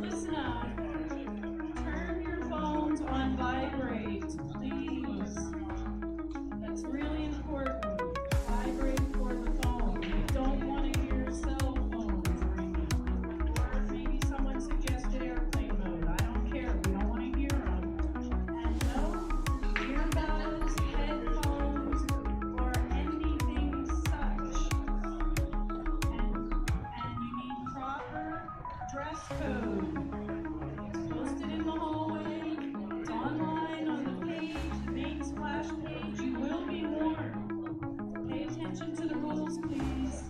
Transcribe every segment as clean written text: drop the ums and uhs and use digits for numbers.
listen up. Turn your phones on vibrate, please. That's really important. Vibrate for the phone. We don't want to hear cell phones ringing. Or maybe someone suggested airplane mode. I don't care. We don't want to hear them. And no earbuds, headphones, or anything such. And you need proper dress code. It's posted in the hallway. It's online on the page, the main splash page. You will be warned. Pay attention to the rules, please.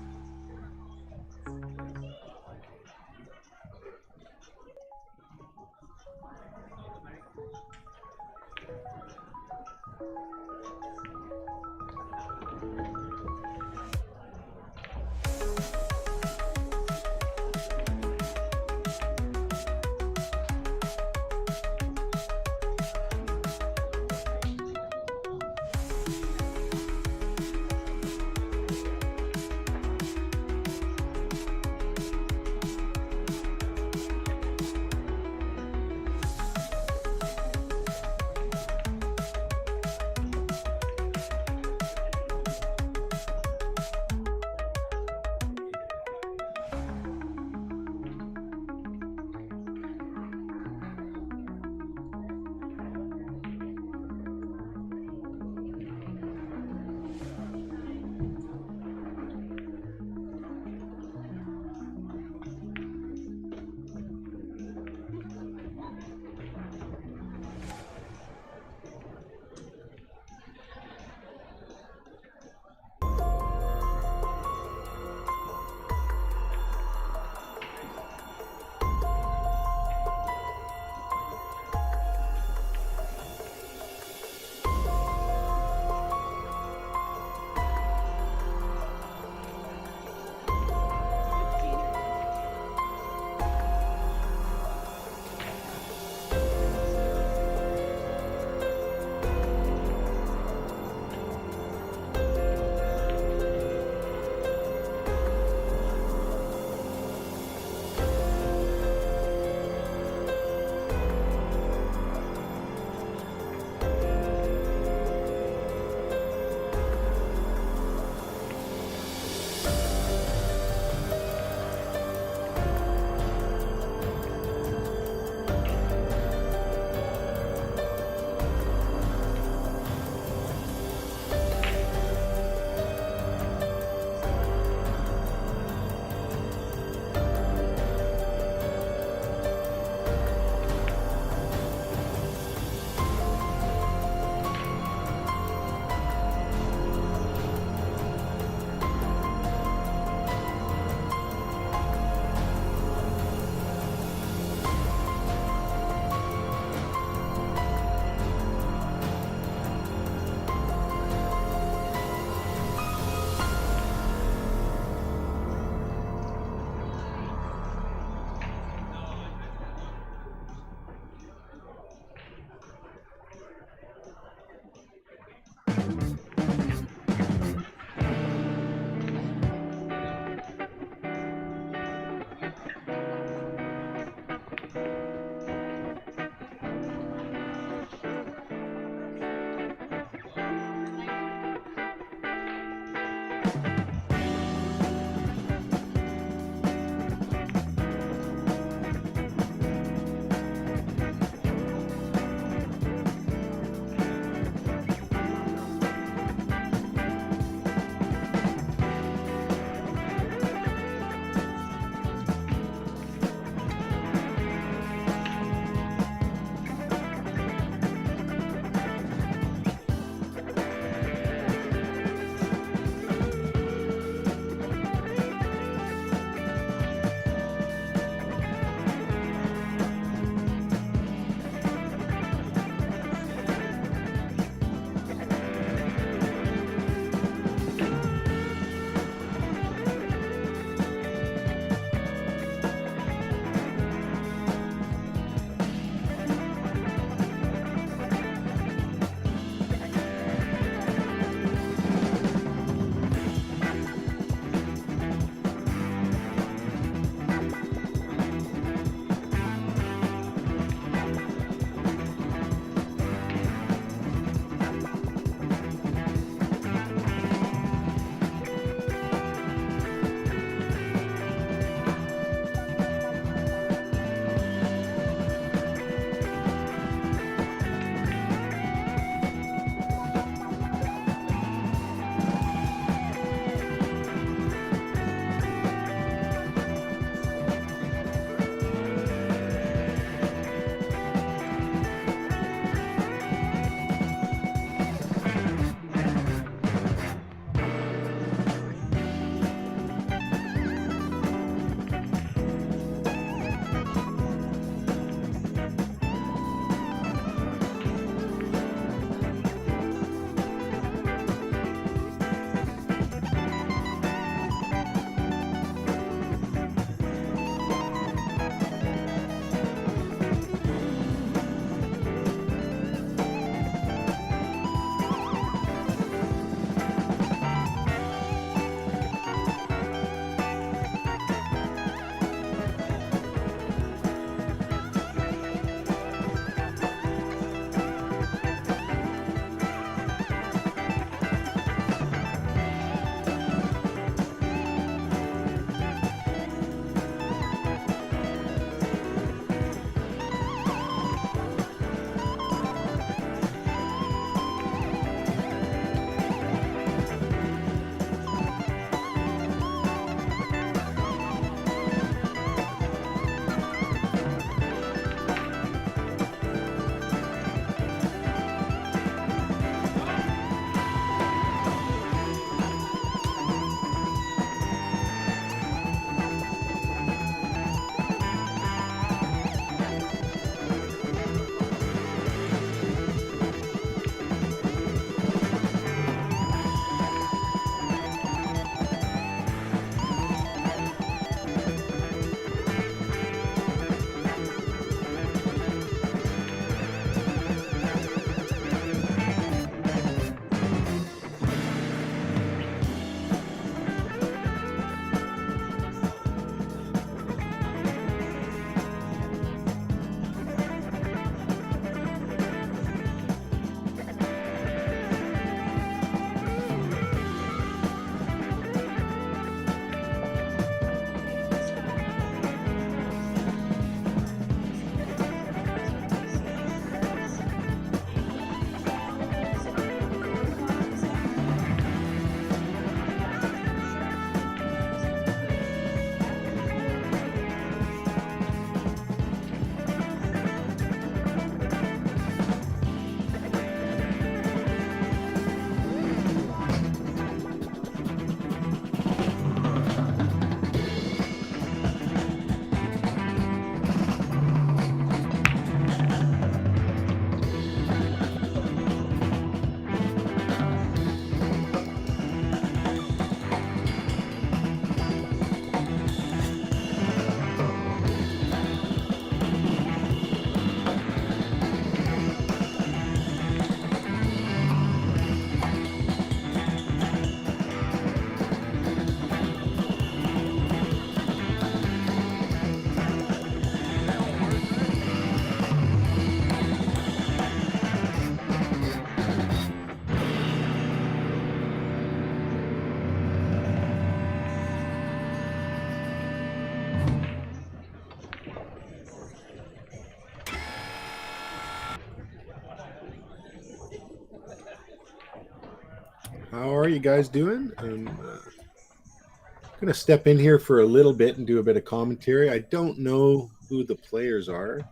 How are you guys doing? I'm going to step in here for a little bit and do a bit of commentary. I don't know who the players are,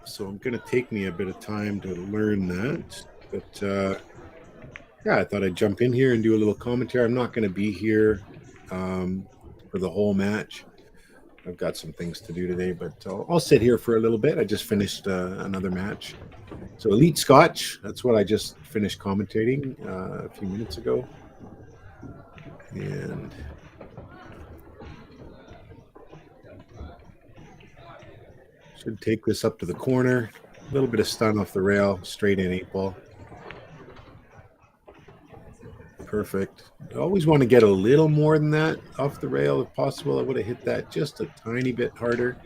so I'm going to take me a bit of time to learn that. But yeah, I thought I'd jump in here and do a little commentary. I'm not going to be here for the whole match. I've got some things to do today, but I'll sit here for a little bit. I just finished another match. So Elitescotch, that's what I just finished commentating a few minutes ago. And should take this up to the corner. A little bit of stun off the rail, straight in 8-ball. Perfect. I always want to get a little more than that off the rail if possible. I would have hit that just a tiny bit harder,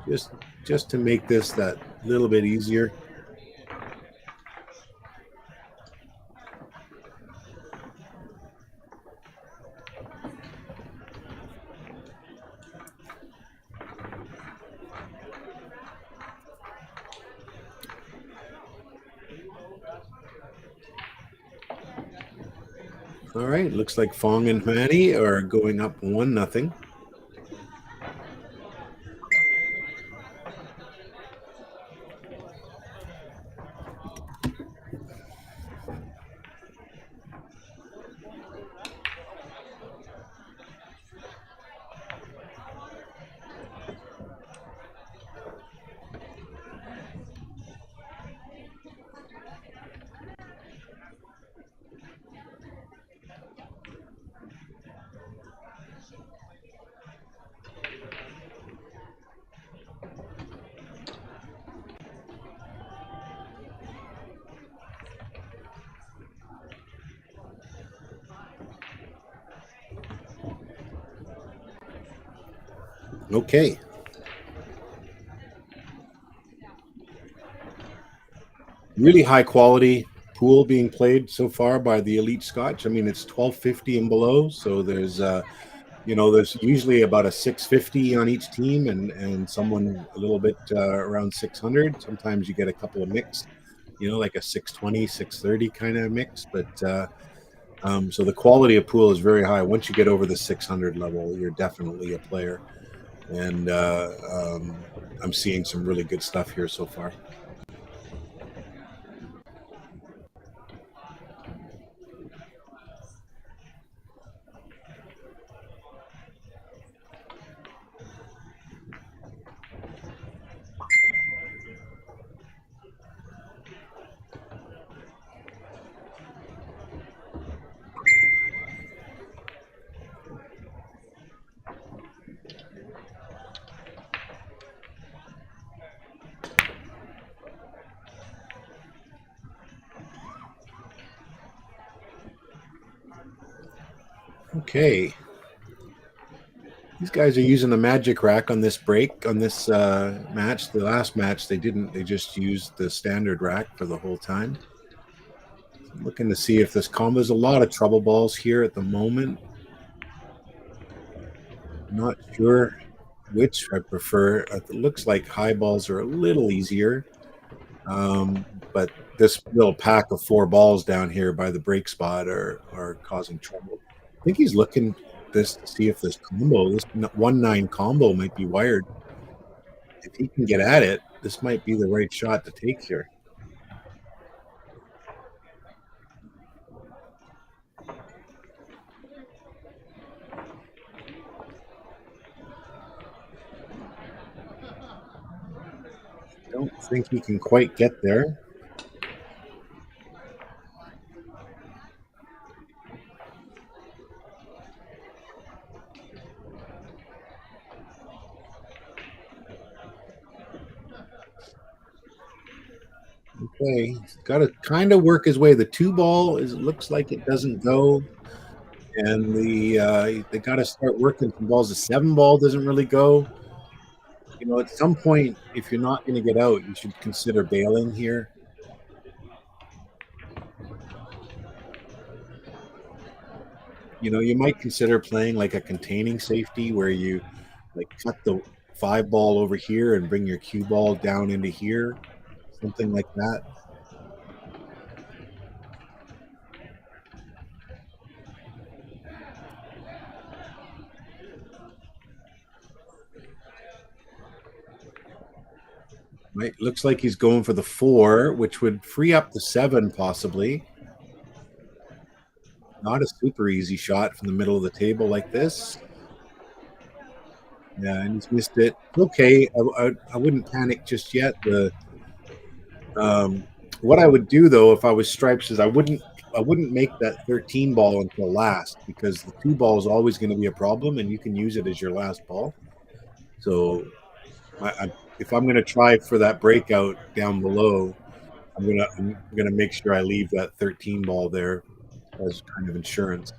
just to make this that little bit easier. All right, looks like FONG and HEMNANI are going up 1-0. Okay. Really high quality pool being played so far by the Elitescotch. I mean, it's 1250 and below, so there's there's usually about a 650 on each team, and someone a little bit around 600. Sometimes you get a couple of mixed, like a 620, 630 kind of mix. But so the quality of pool is very high. Once you get over the 600 level, you're definitely a player. And I'm seeing some really good stuff here so far. Okay. These guys are using a magic rack on this break, on this match. The last match, they didn't. They just used the standard rack for the whole time. I'm looking to see if this combo. There's a lot of trouble balls here at the moment. Not sure which I prefer. It looks like high balls are a little easier. But this little pack of 4 balls down here by the break spot are causing trouble. I think he's looking this to see if this 1-9 combo might be wired. If he can get at it, this might be the right shot to take here. Don't think he can quite get there. Okay, he's got to kind of work his way. The 2 ball looks like it doesn't go, and they got to start working some balls. The 7 ball doesn't really go. At some point, if you're not going to get out, you should consider bailing here. You might consider playing like a containing safety where you like cut the 5 ball over here and bring your cue ball down into here, something like that. Looks like he's going for the 4, which would free up the 7 possibly. Not a super easy shot from the middle of the table like this. Yeah, and he's missed it. Okay, I wouldn't panic just yet. What I would do though if I was Stripes is I wouldn't make that 13 ball until last, because the 2 ball is always going to be a problem, and you can use it as your last ball. So if I'm going to try for that breakout down below, I'm gonna make sure I leave that 13 ball there as kind of insurance.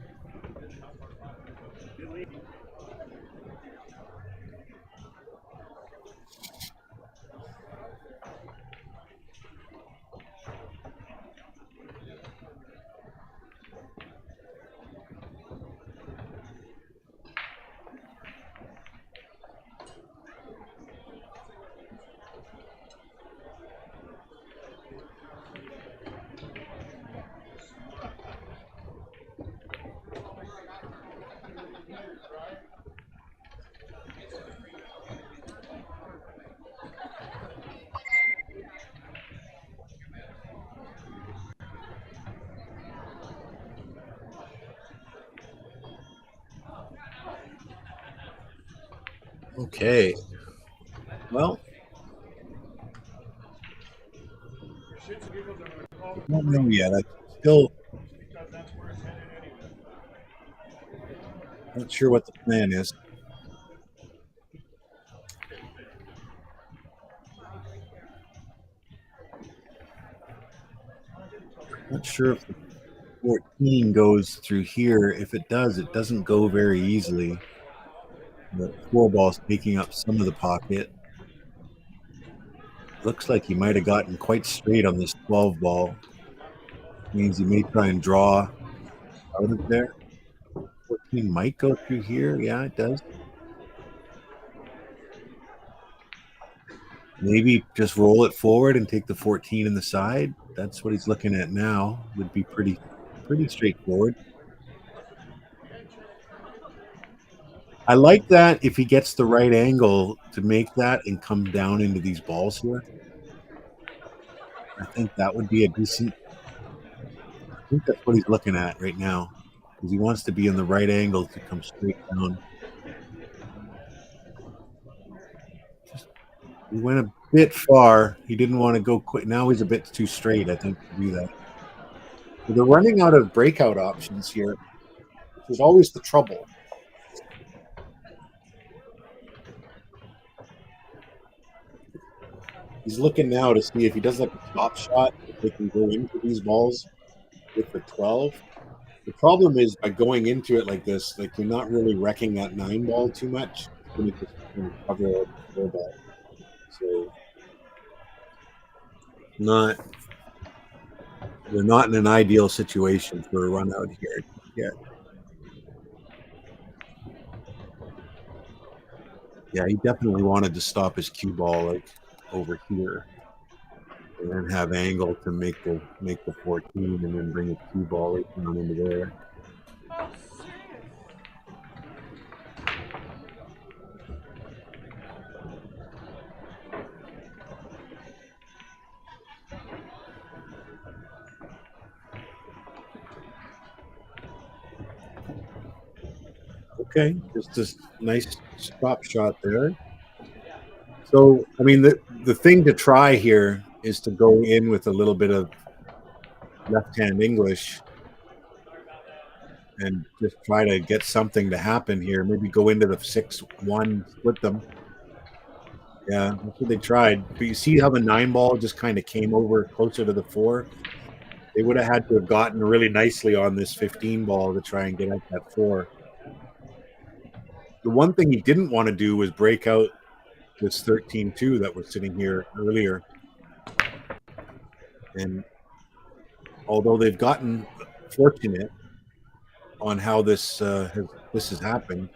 Okay. Well, I don't know yet. I'm still not sure what the plan is. Not sure if the 14 goes through here. If it does, it doesn't go very easily. The 4 ball's taking up some of the pocket. Looks like he might have gotten quite straight on this 12 ball. Means he may try and draw out of there. 14 might go through here. Yeah, it does. Maybe just roll it forward and take the 14 in the side. That's what he's looking at now. Would be pretty straightforward. I like that if he gets the right angle to make that and come down into these balls here. I think that would be a decent. I think that's what he's looking at right now, because he wants to be in the right angle to come straight down. He went a bit far. He didn't want to go quick. Now he's a bit too straight, I think, to do that. So they're running out of breakout options here, which is always the trouble. He's looking now to see if he does like a top shot, if they can go into these balls with the 12. The problem is by going into it like this, like you're not really wrecking that 9 ball too much. It's going to just cover the 4 ball. So they're not in an ideal situation for a run out here yet. Yeah, he definitely wanted to stop his cue ball like over here, and then have angle to make the 14, and then bring his cue ball right down into there. Okay, just this nice stop shot there. So, I mean, the thing to try here is to go in with a little bit of left-hand English and just try to get something to happen here. Maybe go into the 6-1, split them. Yeah, that's what they tried. But you see how the 9 ball just kind of came over closer to the 4? They would have had to have gotten really nicely on this 15 ball to try and get at that 4. The one thing he didn't want to do was break out this 13-2 that was sitting here earlier. And although they've gotten fortunate on how this has happened,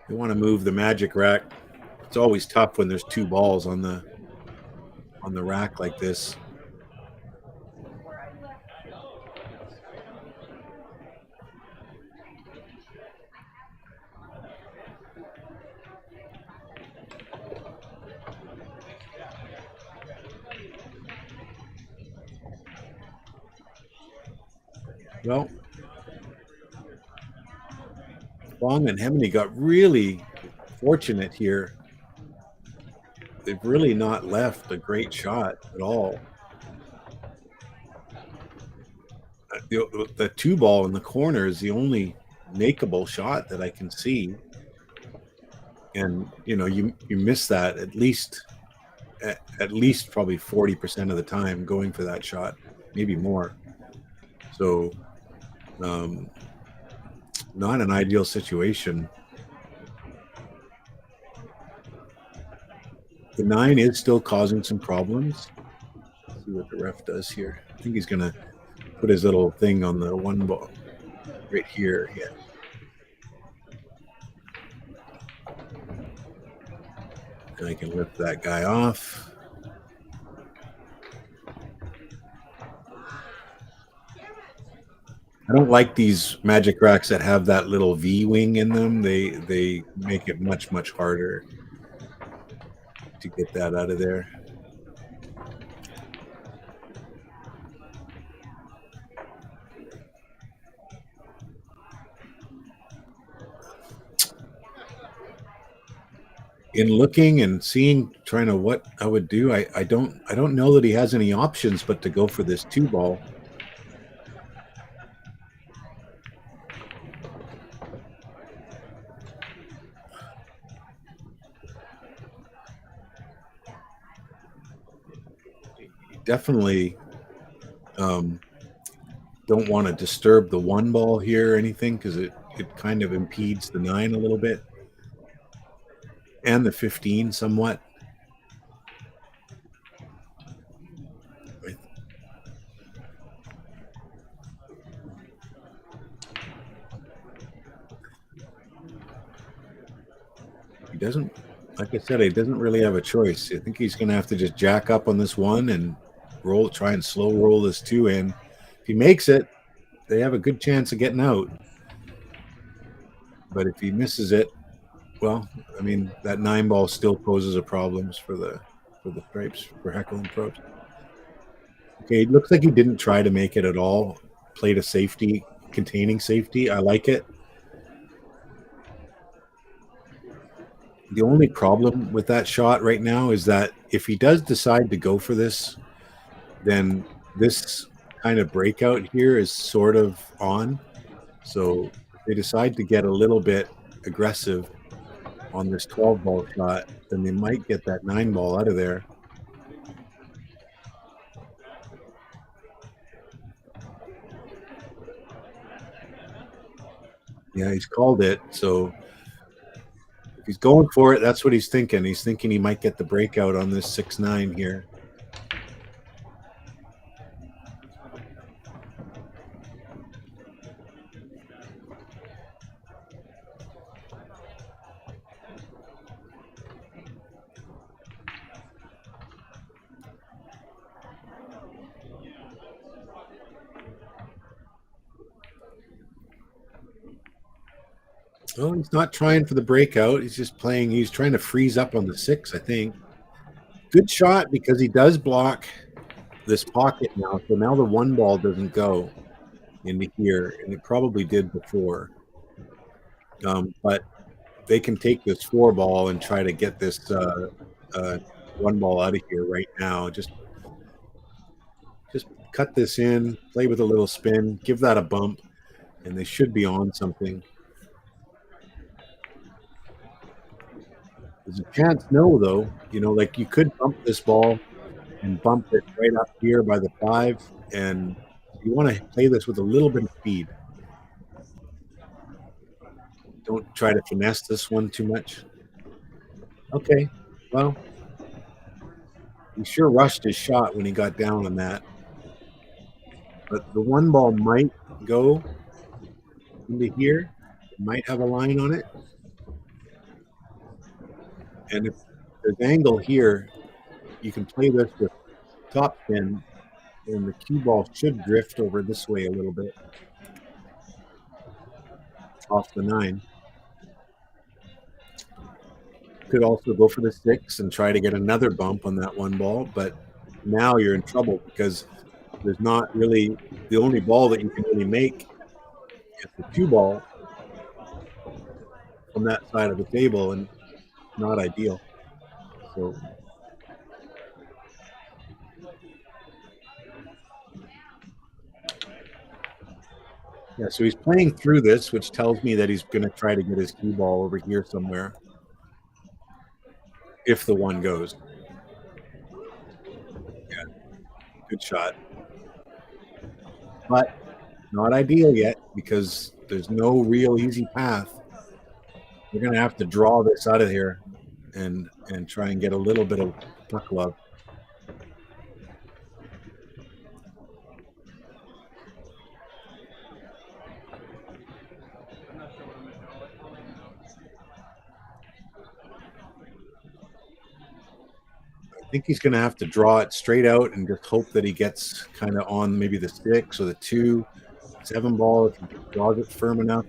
they want to move the magic rack. It's always tough when there's 2 balls on the rack like this. Well, FONG and HEMNANI got really fortunate here. They've really not left a great shot at all. The two ball in the corner is the only makeable shot that I can see. And, you know, you miss that at least probably 40% of the time going for that shot, maybe more. So, not an ideal situation. The 9 is still causing some problems. Let's see what the ref does here. I think he's going to put his little thing on the one ball right here. Yeah. And I can lift that guy off. I don't like these magic racks that have that little V wing in them. They make it much, much harder to get that out of there. In looking and seeing, trying to what I would do, I don't know that he has any options but to go for this two ball. Definitely don't want to disturb the one ball here or anything, because it kind of impedes the 9 a little bit and the 15 somewhat. He doesn't, like I said, he doesn't really have a choice. I think he's going to have to just jack up on this one and try and slow roll this 2 in. If he makes it, they have a good chance of getting out. But if he misses it, well, I mean, that 9 ball still poses a problems for the stripes, for HECKEL and PROBST. Okay, it looks like he didn't try to make it at all. Played a safety, containing safety. I like it. The only problem with that shot right now is that if he does decide to go for this, then this kind of breakout here is sort of on. So if they decide to get a little bit aggressive on this 12 ball shot, then they might get that 9 ball out of there. Yeah, he's called it. So if he's going for it, that's what he's thinking. He's thinking he might get the breakout on this 6-9 here. Well, he's not trying for the breakout. He's just playing. He's trying to freeze up on the 6, I think. Good shot, because he does block this pocket now. So now the 1 ball doesn't go into here, and it probably did before. But they can take this 4 ball and try to get this 1 ball out of here right now. Just cut this in, play with a little spin, give that a bump, and they should be on something. There's a chance no, though. You know, like you could bump this ball and bump it right up here by the 5, and you want to play this with a little bit of speed. Don't try to finesse this one too much. Okay, well, he sure rushed his shot when he got down on that. But the 1 ball might go into here. It might have a line on it. And if there's angle here, you can play this with top spin, and the cue ball should drift over this way a little bit off the 9. Could also go for the 6 and try to get another bump on that 1 ball, but now you're in trouble because there's not really the only ball that you can really make is the cue ball from that side of the table, and not ideal. So yeah, so he's playing through this, which tells me that he's going to try to get his cue ball over here somewhere if the one goes. Yeah, good shot. But not ideal yet because there's no real easy path. We're going to have to draw this out of here and try and get a little bit of puck love. I think he's going to have to draw it straight out and just hope that he gets kind of on maybe the 6 or the 2, 7 ball if he draws it firm enough.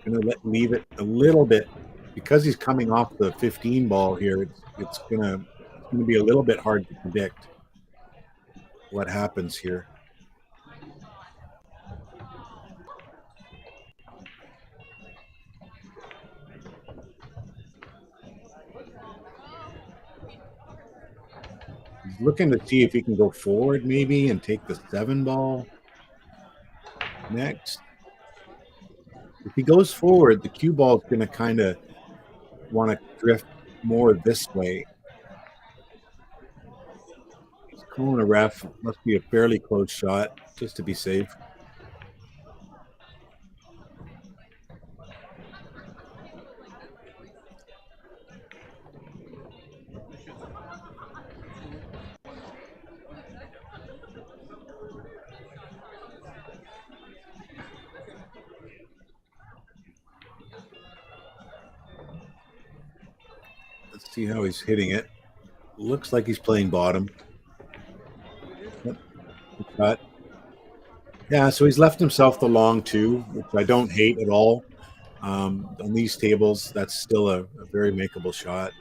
Going to leave it a little bit because he's coming off the 15 ball here. It's going to be a little bit hard to predict what happens here. He's looking to see if he can go forward maybe and take the 7 ball next. If he goes forward, the cue ball is going to kind of want to drift more this way. He's calling a ref. Must be a fairly close shot just to be safe. Let's see how he's hitting it. Looks like he's playing bottom. But yeah, so he's left himself the long 2, which I don't hate at all. On these tables, that's still a very makeable shot,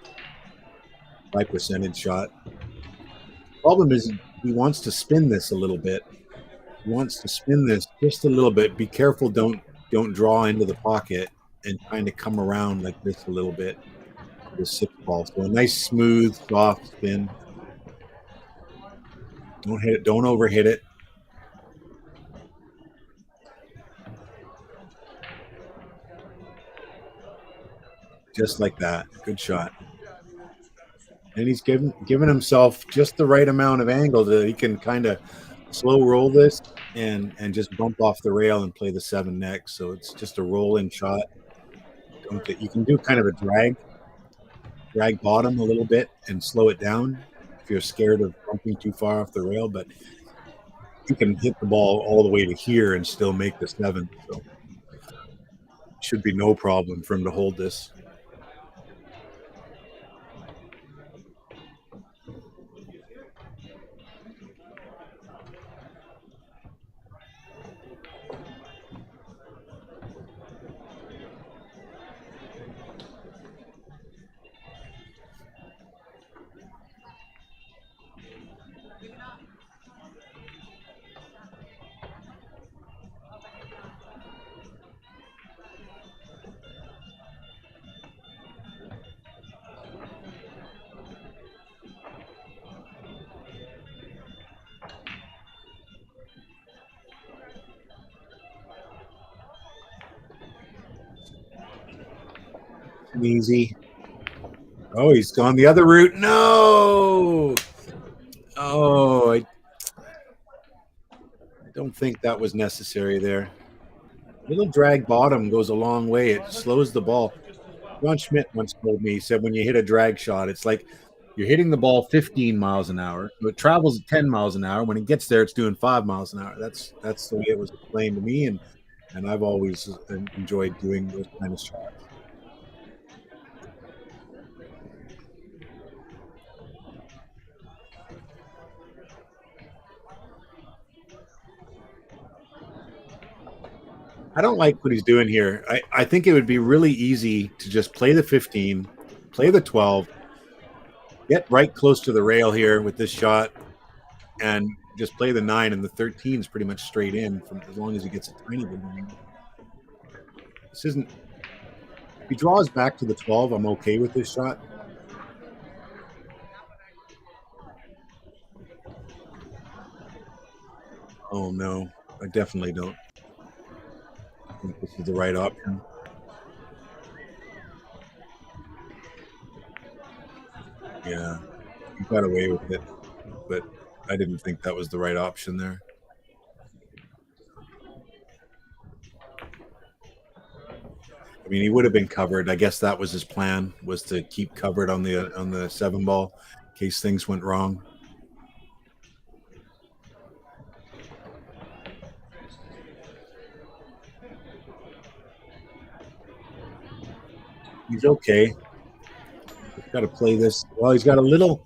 high percentage shot. Problem is he wants to spin this a little bit. He wants to spin this just a little bit. Be careful, don't draw into the pocket and kind of come around like this a little bit. The 6 ball. So a nice smooth, soft spin. Don't hit it, don't overhit it. Just like that. Good shot. And he's given himself just the right amount of angle that he can kind of slow roll this and just bump off the rail and play the 7 next. So it's just a roll-in shot. You can do kind of a drag bottom a little bit and slow it down if you're scared of bumping too far off the rail, but you can hit the ball all the way to here and still make the 7. So should be no problem for him to hold this. Easy. Oh, he's gone the other route. No. Oh, I don't think that was necessary there. Little drag bottom goes a long way. It slows the ball. John Schmidt once told me, he said, when you hit a drag shot, it's like you're hitting the ball 15 miles an hour. So it travels at 10 miles an hour. When it gets there, it's doing 5 miles an hour. That's the way it was explained to me, and I've always enjoyed doing those kind of shots. I don't like what he's doing here. I think it would be really easy to just play the 15, play the 12, get right close to the rail here with this shot, and just play the 9, and the 13 is pretty much straight in from as long as he gets a tiny bit of angle. This isn't. If he draws back to the 12, I'm okay with this shot. Oh no, I definitely don't think this is the right option. Yeah, he got away with it, but I didn't think that was the right option there. I mean, he would have been covered. I guess that was his plan, was to keep covered on the 7 ball in case things went wrong. He's okay. He's got to play this. Well, he's got a little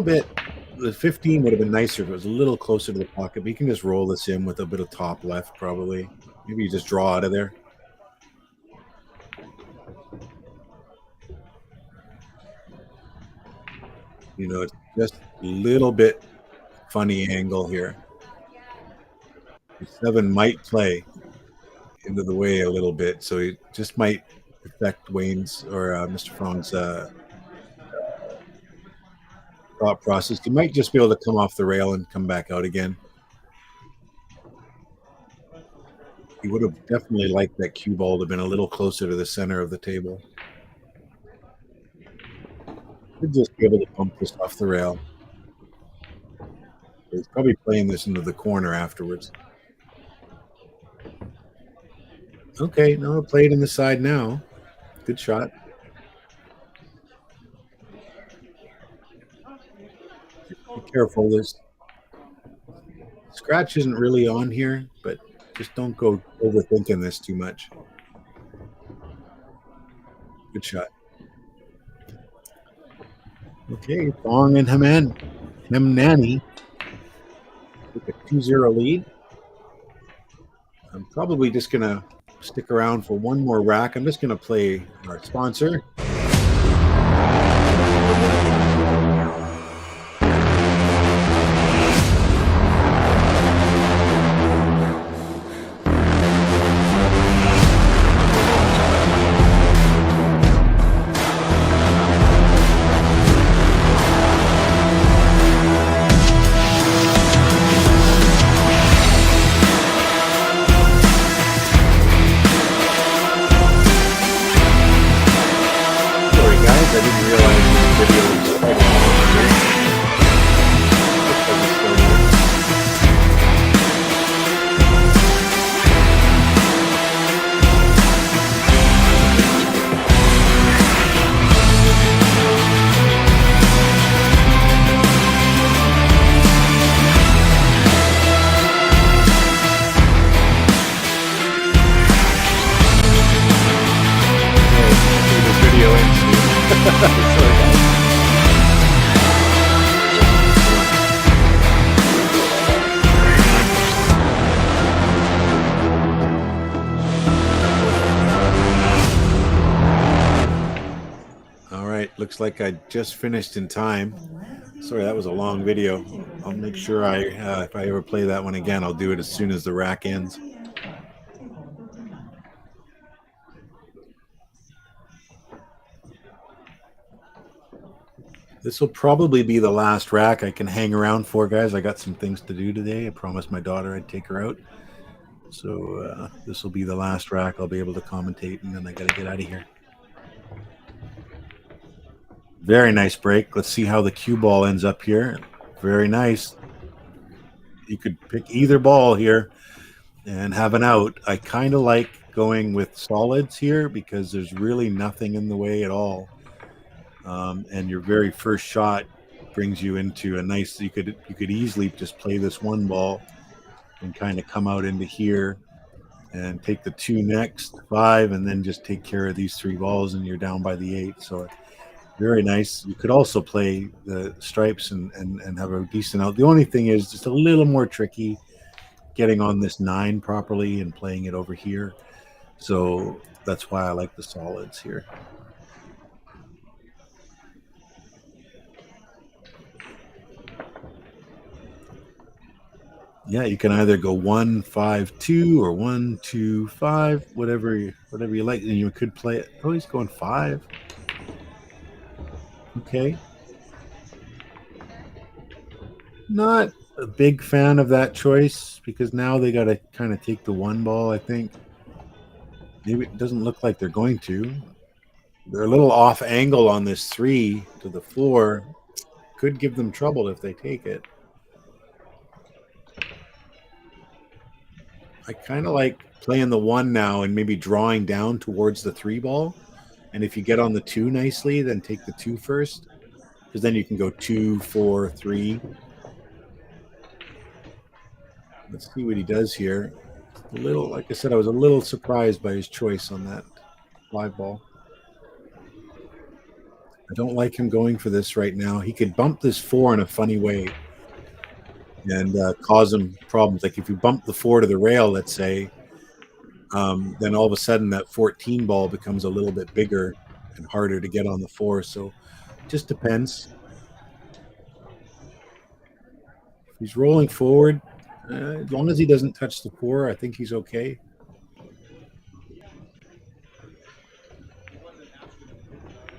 bit. The 15 would have been nicer if it was a little closer to the pocket, but he can just roll this in with a bit of top left, probably. Maybe you just draw out of there. You know, it's just a little bit funny angle here. The 7 might play into the way a little bit, so he just might affect Wayne's or Mr. Fong's thought process. He might just be able to come off the rail and come back out again. He would have definitely liked that cue ball to have been a little closer to the center of the table. He'd just be able to bump this off the rail. He's probably playing this into the corner afterwards. Okay, no, play it in the side now. Good shot. Be careful. This scratch isn't really on here, but just don't go overthinking this too much. Good shot. Okay, Fong and HEMNANI with a 2-0 lead. I'm probably just going to stick around for one more rack. I'm just going to play our sponsor. I didn't realize this video was quite long. This video ends. Sorry, guys. All right, looks like I just finished in time. Sorry, that was a long video. I'll make sure if I ever play that one again, I'll do it as soon as the rack ends. This will probably be the last rack I can hang around for, guys. I got some things to do today. I promised my daughter I'd take her out. So this will be the last rack I'll be able to commentate, and then I got to get out of here. Very nice break. Let's see how the cue ball ends up here. Very nice. You could pick either ball here and have an out. I kind of like going with solids here because there's really nothing in the way at all. And your very first shot brings you into a nice. You could easily just play this one ball and kind of come out into here and take the 2 next 5, and then just take care of these 3 balls, and you're down by the 8. So very nice. You could also play the stripes and have a decent out. The only thing is just a little more tricky getting on this 9 properly and playing it over here. So that's why I like the solids here. Yeah, you can either go 1-5-2 or 1-2-5, whatever you like, and you could play it. Oh, he's going 5. Okay, not a big fan of that choice because now they got to kind of take the 1 ball. I think maybe it doesn't look like they're going to. They're a little off angle on this 3 to the floor. Could give them trouble if they take it. I kind of like playing the 1 now and maybe drawing down towards the 3 ball. And if you get on the 2 nicely, then take the 2 first, because then you can go 2, 4, 3. Let's see what he does here. A little, like I said, I was a little surprised by his choice on that 5 ball. I don't like him going for this right now. He could bump this 4 in a funny way and cause him problems. Like if you bump the 4 to the rail, let's say, then all of a sudden that 14 ball becomes a little bit bigger and harder to get on the 4. So it just depends. He's rolling forward. As long as he doesn't touch the 4, I think he's okay.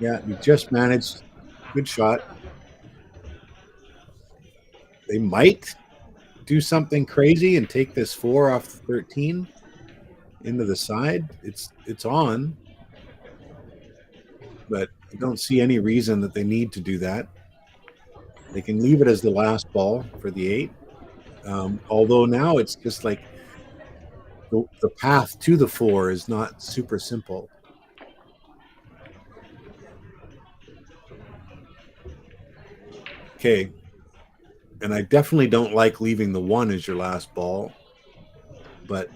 Yeah, he just managed. Good shot. They might do something crazy and take this 4 off the 13 into the side. It's on, but I don't see any reason that they need to do that. They can leave it as the last ball for the 8. Although now it's just like the path to the 4 is not super simple. Okay. And I definitely don't like leaving the 1 as your last ball. But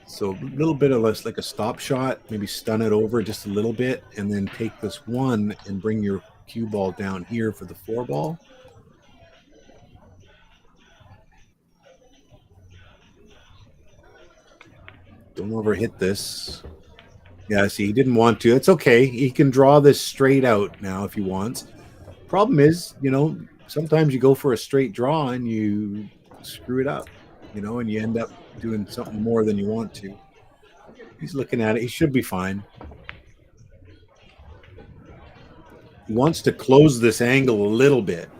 so a little bit of less like a stop shot, maybe stun it over just a little bit, and then take this 1 and bring your cue ball down here for the 4 ball. Don't overhit this. Yeah, see, he didn't want to. It's okay. He can draw this straight out now if he wants. Problem is, sometimes you go for a straight draw and you screw it up, and you end up doing something more than you want to. He's looking at it. He should be fine. He wants to close this angle a little bit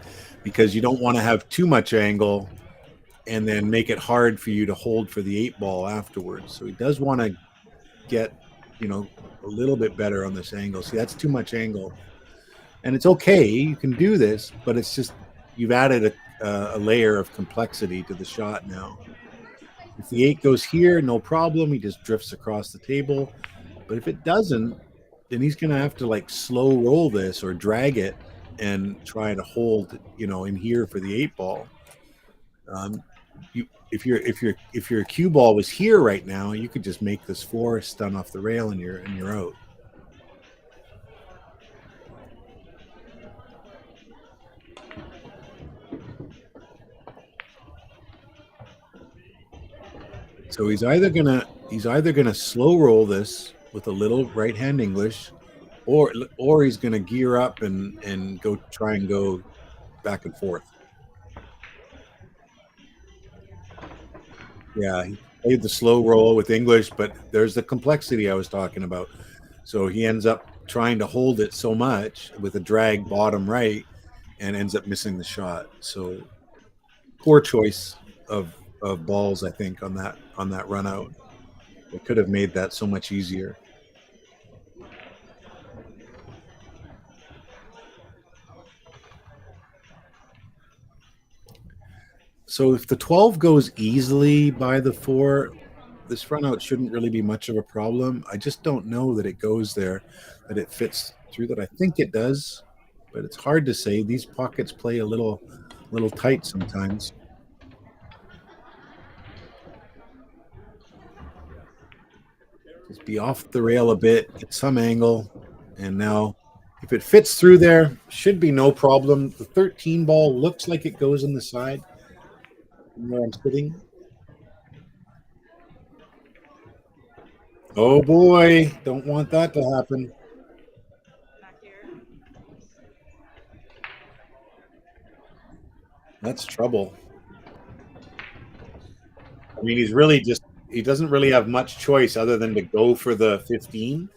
because you don't want to have too much angle and then make it hard for you to hold for the 8 ball afterwards. So he does want to get, a little bit better on this angle. See, that's too much angle. And it's okay. You can do this, but it's just you've added a layer of complexity to the shot now. If the 8 goes here, no problem. He just drifts across the table. But if it doesn't, then he's going to have to like slow roll this or drag it and try to hold, in here for the 8 ball. If your cue ball was here right now, you could just make this 4 stun off the rail and you're out. So he's either gonna slow roll this with a little right hand English, or he's gonna gear up and go try and go back and forth. Yeah, he played the slow roll with English, but there's the complexity I was talking about. So he ends up trying to hold it so much with a drag bottom right and ends up missing the shot. So poor choice of balls, I think, on that run out. It could have made that so much easier. So if the 12 goes easily by the 4, this run out shouldn't really be much of a problem. I just don't know that it goes there, that it fits through that. I think it does, but it's hard to say. These pockets play a little tight sometimes. Just be off the rail a bit, get some angle, and now if it fits through there, should be no problem. The 13 ball looks like it goes in the side from where I'm sitting. Oh boy, don't want that to happen. That's trouble. I mean, he doesn't really have much choice other than to go for the 15.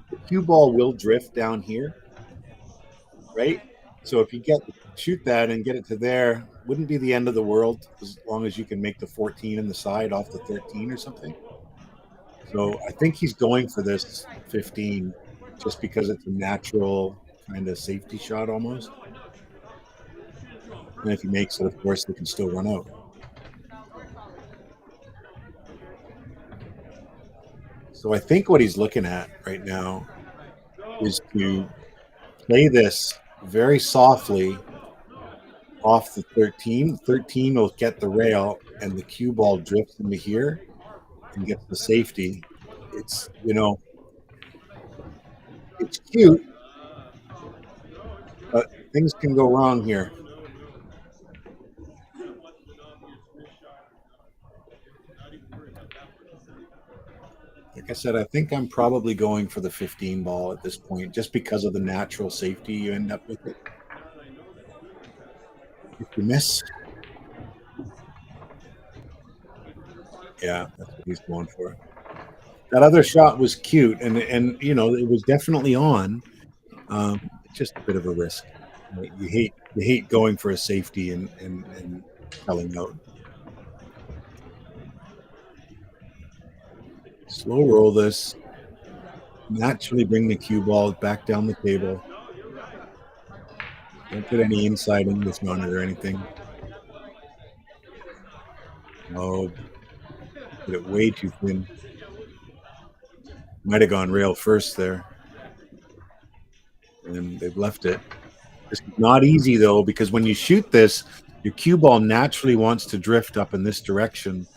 The cue ball will drift down here, right? So if you shoot that and get it to there, wouldn't be the end of the world as long as you can make the 14 in the side off the 13 or something. So I think he's going for this 15 just because it's a natural kind of safety shot almost. And if he makes it, of course, they can still run out. So I think what he's looking at right now is to play this very softly off the 13. 13 will get the rail, and the cue ball drifts into here and gets the safety. It's, it's cute, but things can go wrong here. Like I said, I think I'm probably going for the 15 ball at this point, just because of the natural safety you end up with it. If you miss, yeah, that's what he's going for. That other shot was cute, and it was definitely on. Just a bit of a risk. Right? You hate going for a safety and telling out. Slow roll this. Naturally bring the cue ball back down the table. Don't put any inside English on it or anything. No, put it way too thin. Might have gone rail first there. And they've left it. It's not easy, though, because when you shoot this, your cue ball naturally wants to drift up in this direction.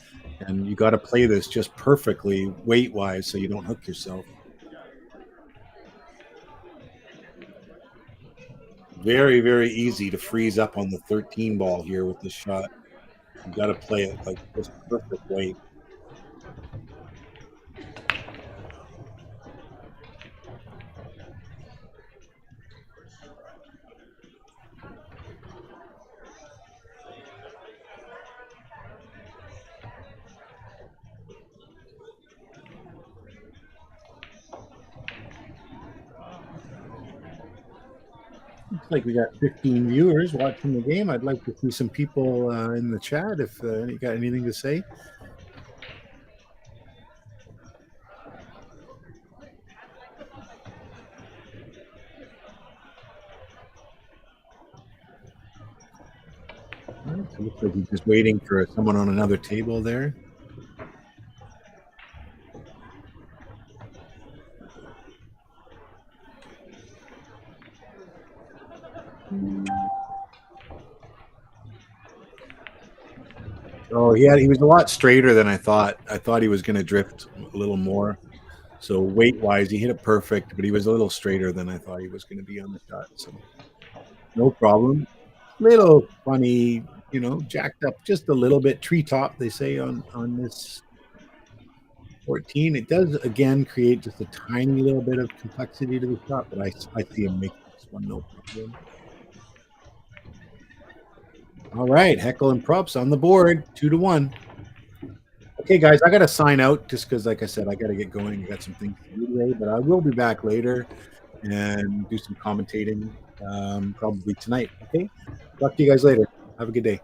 And you got to play this just perfectly weight-wise so you don't hook yourself. Very, very easy to freeze up on the 13 ball here with this shot. You got to play it like this perfect weight. Looks like we got 15 viewers watching the game. I'd like to see some people in the chat if you got anything to say. All right, so it looks like he's just waiting for someone on another table there. Oh, he was a lot straighter than I thought. I thought he was going to drift a little more. So weight-wise, he hit it perfect, but he was a little straighter than I thought he was going to be on the shot. So no problem. Little funny, jacked up just a little bit. Treetop, they say on this 14. It does, again, create just a tiny little bit of complexity to the shot, but I see him make this one no problem. All right, HECKEL and PROBST on the board, 2-1. Okay, guys, I got to sign out just because, like I said, I got to get going. I got some things to do today, but I will be back later and do some commentating probably tonight. Okay, talk to you guys later. Have a good day.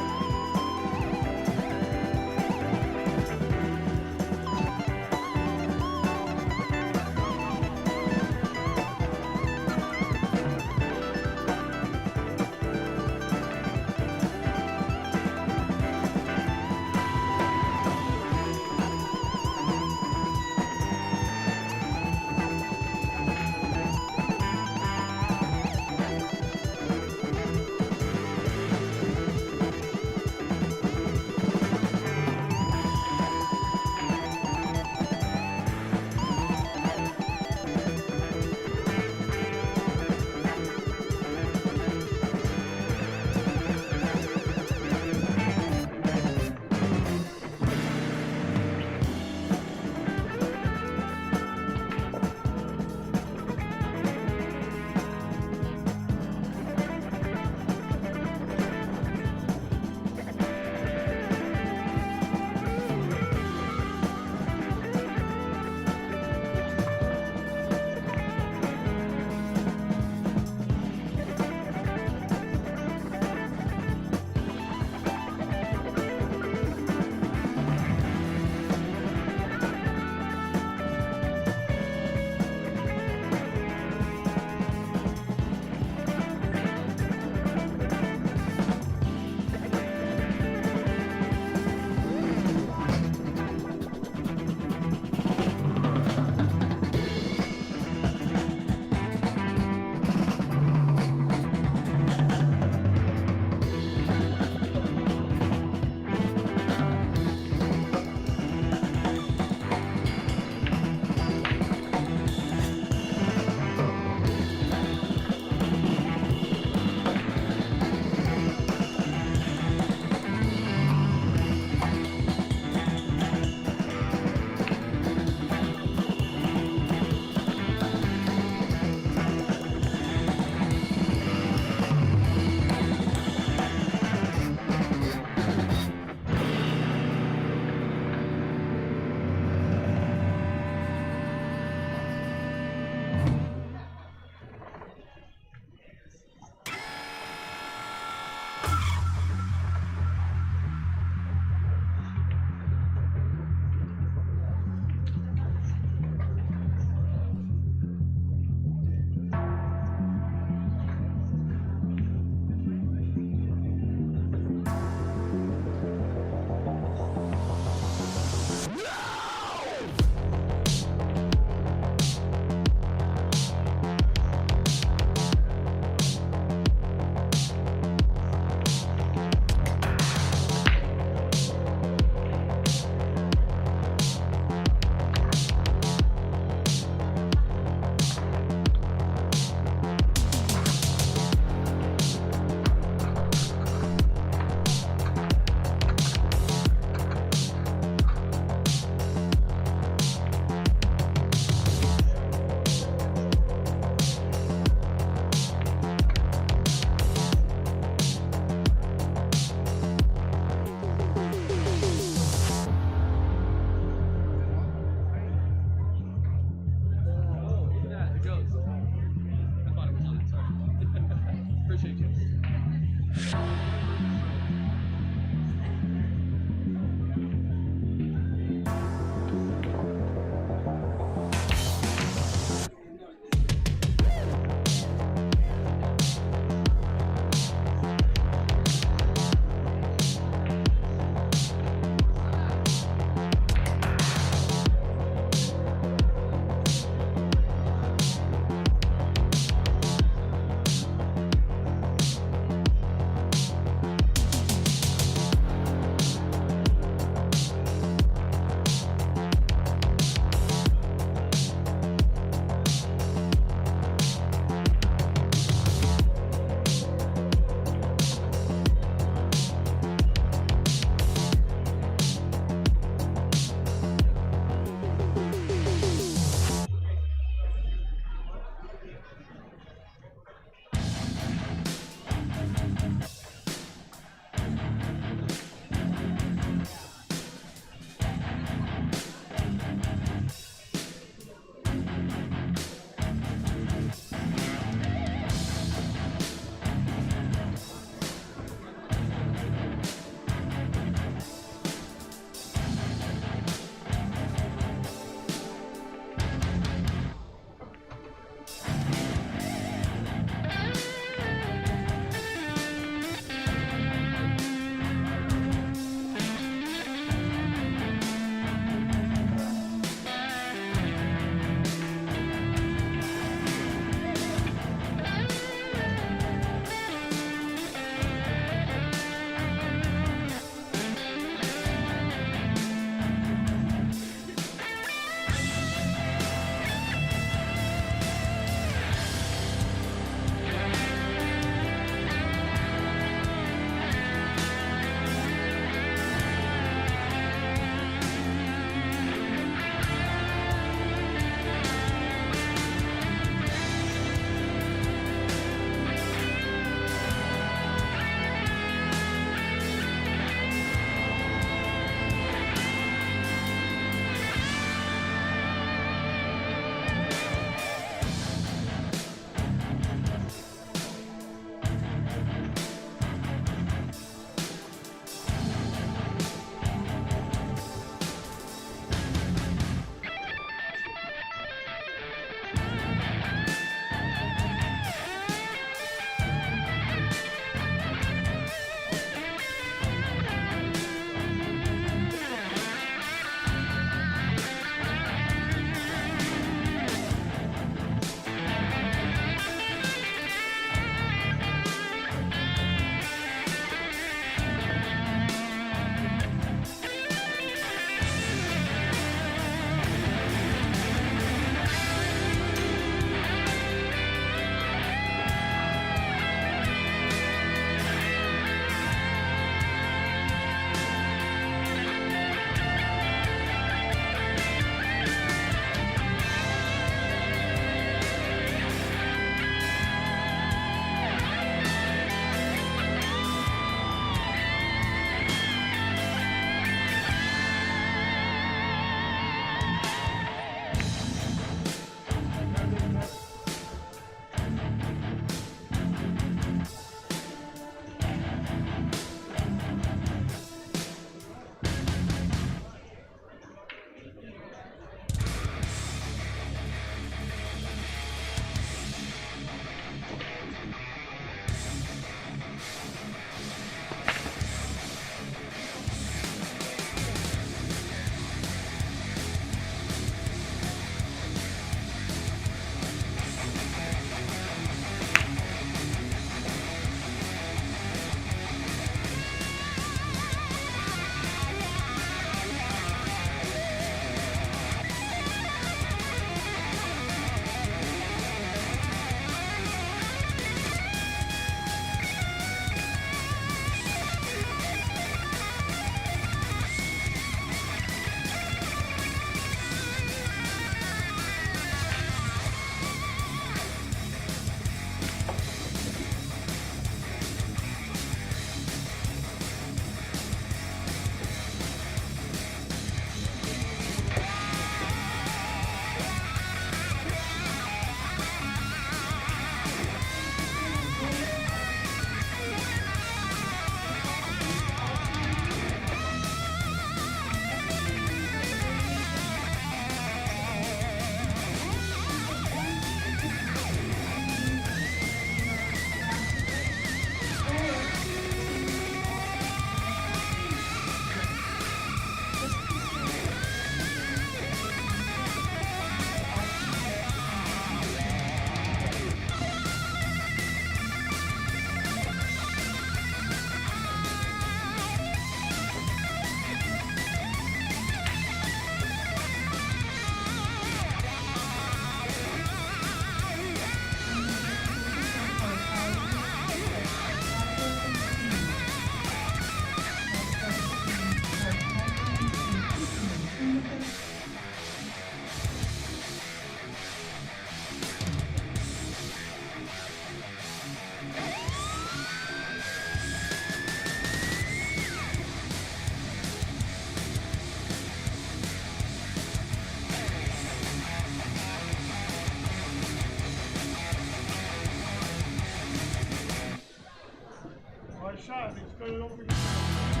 shot. He's got it over.